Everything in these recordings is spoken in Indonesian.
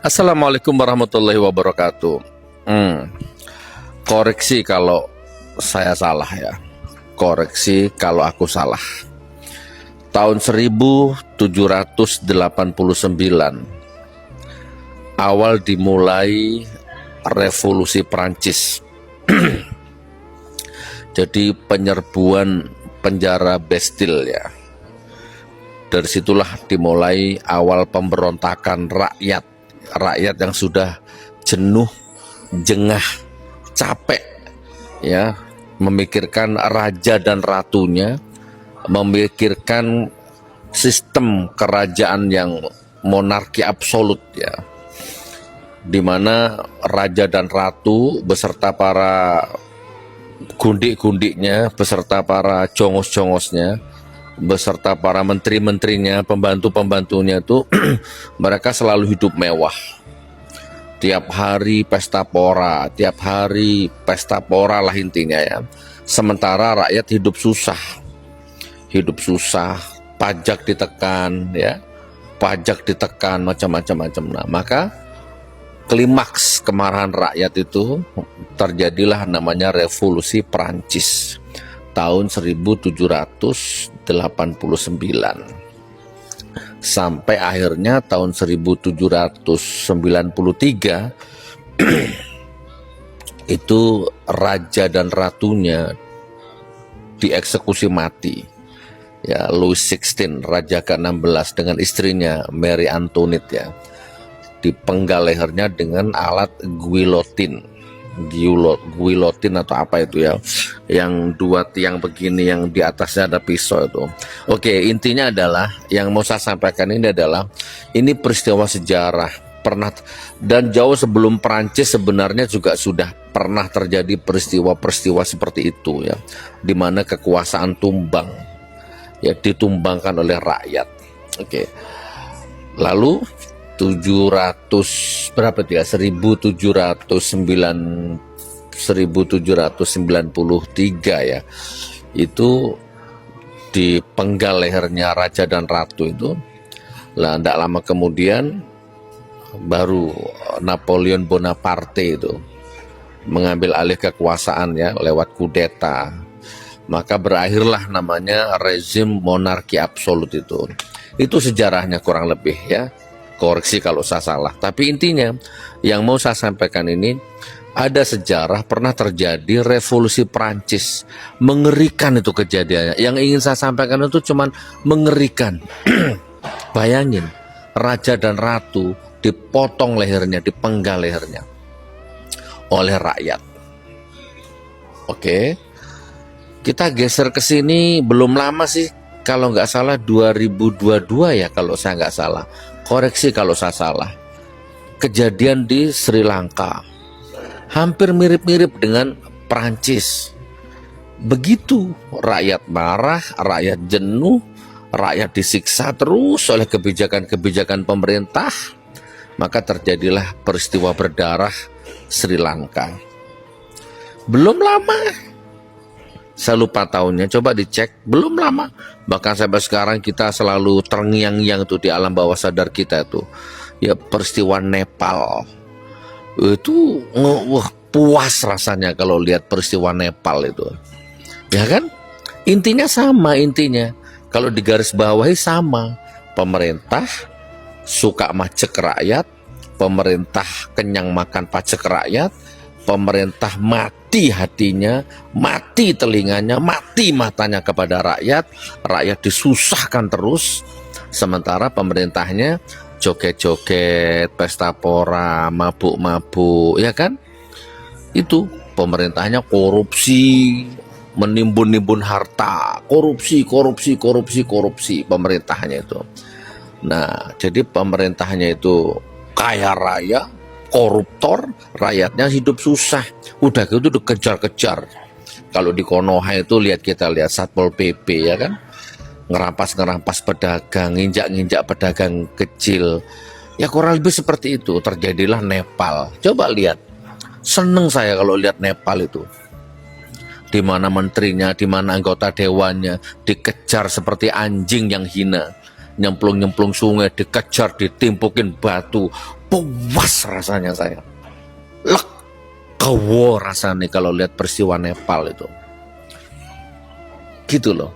Assalamualaikum warahmatullahi wabarakatuh. Koreksi kalau saya salah ya. Koreksi kalau aku salah. Tahun 1789 awal dimulai revolusi Prancis. Jadi penyerbuan penjara Bastille ya. Dari situlah dimulai awal pemberontakan rakyat yang sudah jenuh, jengah, capek ya, memikirkan raja dan ratunya, memikirkan sistem kerajaan yang monarki absolut ya, di mana raja dan ratu beserta para gundik-gundiknya, beserta para jongos-jongosnya, beserta para menteri-menterinya, pembantu-pembantunya itu mereka selalu hidup mewah. Tiap hari pesta pora, lah intinya ya. Sementara rakyat hidup susah, pajak ditekan ya, macam-macam. Nah, maka klimaks kemarahan rakyat itu terjadilah namanya revolusi Prancis tahun 1789 sampai akhirnya tahun 1793 itu raja dan ratunya dieksekusi mati ya. Louis XVI, raja ke-16 dengan istrinya Mary Antoinette ya, dipenggal lehernya dengan alat guillotine atau apa itu ya, yang dua tiang begini yang di atasnya ada pisau itu. Oke, intinya adalah yang mau saya sampaikan ini adalah ini peristiwa sejarah pernah, dan jauh sebelum Perancis sebenarnya juga sudah pernah terjadi peristiwa-peristiwa seperti itu ya, di mana kekuasaan tumbang ya, ditumbangkan oleh rakyat. Oke, lalu 1793 ya, itu dipenggal lehernya raja dan ratu itu. Lah tidak lama kemudian baru Napoleon Bonaparte itu mengambil alih kekuasaan ya lewat kudeta. Maka berakhirlah namanya rezim monarki absolut itu. Itu sejarahnya kurang lebih ya. Koreksi kalau saya salah. Tapi intinya yang mau saya sampaikan ini, ada sejarah pernah terjadi revolusi Prancis. Mengerikan itu kejadiannya. Yang ingin saya sampaikan itu cuman mengerikan. Bayangin, raja dan ratu dipotong lehernya, dipenggal lehernya oleh rakyat. Oke, kita geser ke sini belum lama sih, kalau nggak salah 2022 ya kalau saya nggak salah. Koreksi kalau saya salah. Kejadian di Sri Lanka hampir mirip-mirip dengan Prancis. Begitu rakyat marah, rakyat jenuh, rakyat disiksa terus oleh kebijakan-kebijakan pemerintah, maka terjadilah peristiwa berdarah Sri Lanka. Belum lama, saya lupa tahunnya, coba dicek, belum lama. Bahkan sampai sekarang kita selalu terngiang-ngiang tuh di alam bawah sadar kita tuh. Ya peristiwa Nepal. Itu wah, puas rasanya kalau lihat peristiwa Nepal itu. Ya kan? Intinya sama intinya. Kalau digaris bawahi sama. Pemerintah suka macek rakyat, pemerintah kenyang makan pajak rakyat, pemerintah mati hatinya, mati telinganya, mati matanya kepada rakyat. Rakyat disusahkan terus, sementara pemerintahnya joget-joget, pesta pora, mabuk-mabuk, ya kan? Itu pemerintahnya korupsi, menimbun-nimbun harta, korupsi pemerintahnya itu. Nah, jadi pemerintahnya itu kaya raya, koruptor, rakyatnya hidup susah. Udah gitu dikejar-kejar. Kalau di Konoha itu kita lihat Satpol PP ya kan, ngerampas pedagang, nginjak pedagang kecil. Ya kurang lebih seperti itu. Terjadilah Nepal. Coba lihat, seneng saya kalau lihat Nepal itu. Di mana menterinya, di mana anggota dewannya dikejar seperti anjing yang hina. nyemplung-nyemplung sungai, dikejar, ditimpukin batu. Puas rasanya saya. Legowo rasanya kalau lihat peristiwa Nepal itu. Gitu loh.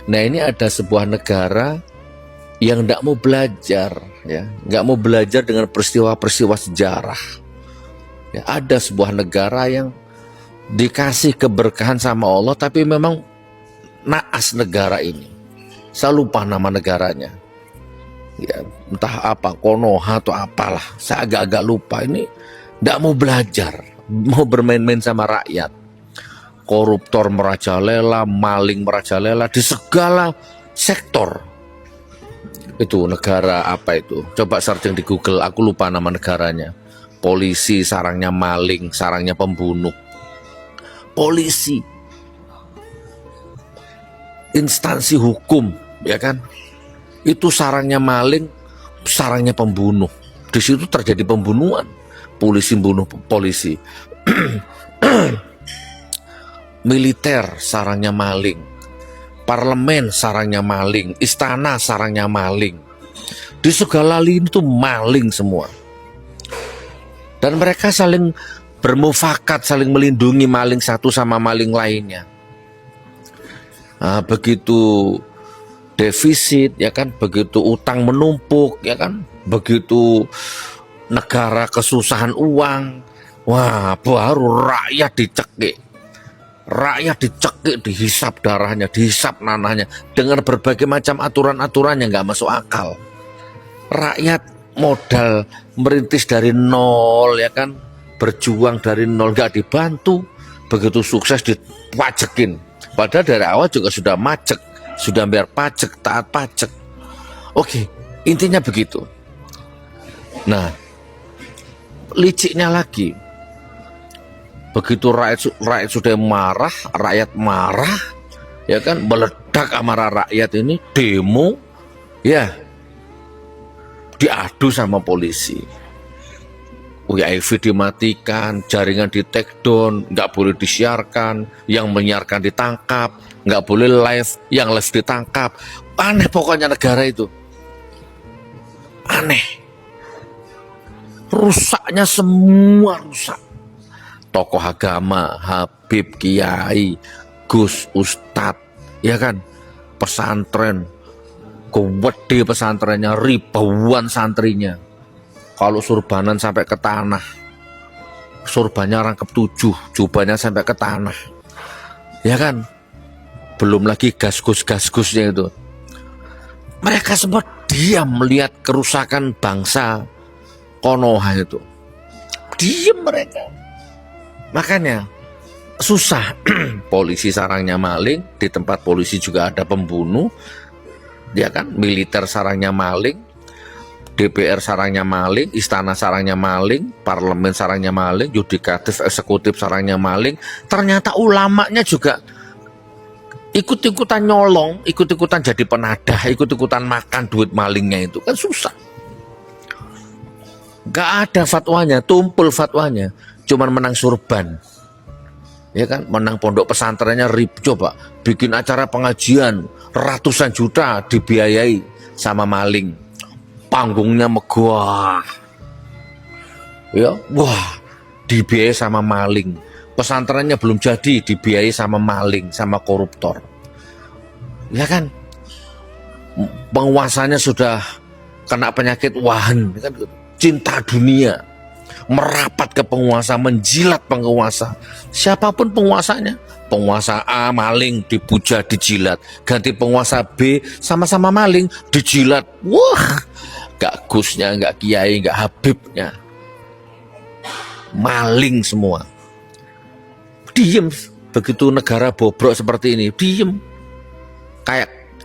Nah, ini ada sebuah negara yang tidak mau belajar, ya, nggak mau belajar dengan peristiwa-peristiwa sejarah. Ya, ada sebuah negara yang dikasih keberkahan sama Allah, tapi memang naas negara ini. Saya lupa nama negaranya. Ya, entah apa, Konoha atau apalah. Saya agak-agak lupa. Ini tidak mau belajar, mau bermain-main sama rakyat. Koruptor merajalela, maling merajalela di segala sektor. Itu negara apa itu? Coba searching di Google, aku lupa nama negaranya. Polisi sarangnya maling, sarangnya pembunuh. Polisi, instansi hukum, ya kan? Itu sarangnya maling, sarangnya pembunuh. Di situ terjadi pembunuhan. Polisi bunuh polisi. Militer sarangnya maling. Parlemen sarangnya maling, istana sarangnya maling. Di segala lini itu maling semua. Dan mereka saling bermufakat, saling melindungi maling satu sama maling lainnya. Nah, begitu defisit, ya kan, begitu utang menumpuk, ya kan, begitu negara kesusahan uang, wah, baru rakyat dicekik. Rakyat dicekik, dihisap darahnya, dihisap nanahnya dengan berbagai macam aturan-aturan yang nggak masuk akal. Rakyat modal merintis dari nol, ya kan, berjuang dari nol, nggak dibantu, begitu sukses dipajekin. Padahal dari awal juga sudah macek, sudah bayar pajak, taat pajak. Oke, intinya begitu. Nah, liciknya lagi, begitu rakyat sudah marah, rakyat marah, ya kan, meledak amarah rakyat ini, demo, ya, diadu sama polisi. WiFi dimatikan, jaringan di take down, nggak boleh disiarkan, yang menyiarkan ditangkap, nggak boleh live, yang live ditangkap. Aneh pokoknya negara itu. Aneh. Rusaknya semua rusak. Tokoh agama, Habib, Kiai, Gus, Ustadz, ya kan, pesantren, gede pesantrennya, ribuan santrinya. Kalau surbanan sampai ke tanah, surbannya rangkep 7, jubahnya sampai ke tanah, ya kan, belum lagi gasgus-gasgusnya itu. Mereka semua diam melihat kerusakan bangsa Konoha itu, diam mereka. Makanya susah. Polisi sarangnya maling, di tempat polisi juga ada pembunuh, ya kan, militer sarangnya maling, DPR sarangnya maling, istana sarangnya maling, parlemen sarangnya maling, yudikatif, eksekutif sarangnya maling. Ternyata ulamanya juga ikut-ikutan nyolong, ikut-ikutan jadi penadah, ikut-ikutan makan duit malingnya itu, kan susah. Gak ada fatwanya, tumpul fatwanya, cuman menang surban, ya kan, menang pondok pesantrennya coba bikin acara pengajian ratusan juta dibiayai sama maling, panggungnya megah, ya, wah, dibiayai sama maling, pesantrennya belum jadi dibiayai sama maling, sama koruptor, ya kan, penguasanya sudah kena penyakit wahan, ya kan? Cinta dunia merapat ke penguasa, menjilat penguasa. Siapapun penguasanya, penguasa A maling, dipuja, dijilat. Ganti penguasa B, sama-sama maling, dijilat. Wah, gak Gusnya, gak Kiai, gak Habibnya, maling semua. Diem, begitu negara bobrok seperti ini, diem, kayak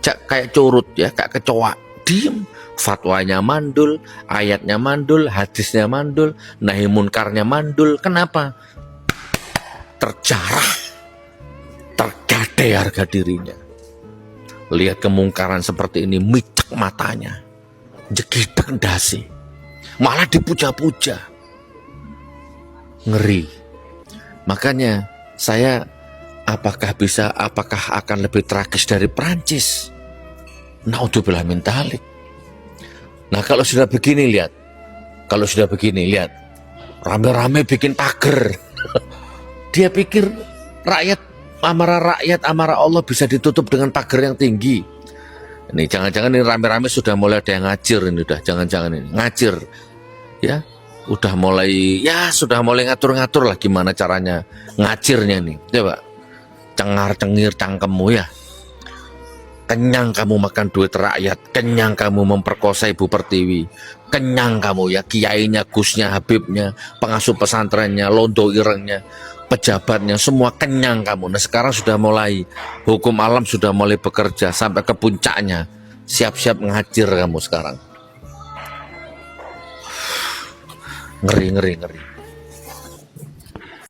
curut, ya, kayak kecoa, diem. Fatwanya mandul, ayatnya mandul, hadisnya mandul, nahi munkarnya mandul. Kenapa? Terjarah, tergadai harga dirinya. Lihat kemungkaran seperti ini, micek matanya, jegidek dasi, malah dipuja-puja. Ngeri. Makanya saya apakah akan lebih tragis dari Prancis? Naudzubillah min dzalik. Nah kalau sudah begini lihat, rame-rame bikin pagar. Dia pikir amarah Allah bisa ditutup dengan pagar yang tinggi. Ini jangan-jangan ini rame-rame sudah mulai ada yang ngacir ini, udah jangan-jangan ini ngacir, ya, sudah mulai ngatur-ngatur lah gimana caranya ngacirnya nih, coba cengar-cengir cangkemmu ya. Kenyang kamu makan duit rakyat, kenyang kamu memperkosa Ibu Pertiwi, kenyang kamu ya kiainya, gusnya, habibnya, pengasuh pesantrennya, londo irengnya, pejabatnya, semua kenyang kamu. Nah sekarang sudah mulai, hukum alam sudah mulai bekerja sampai ke puncaknya, siap-siap ngacir kamu sekarang. Ngeri.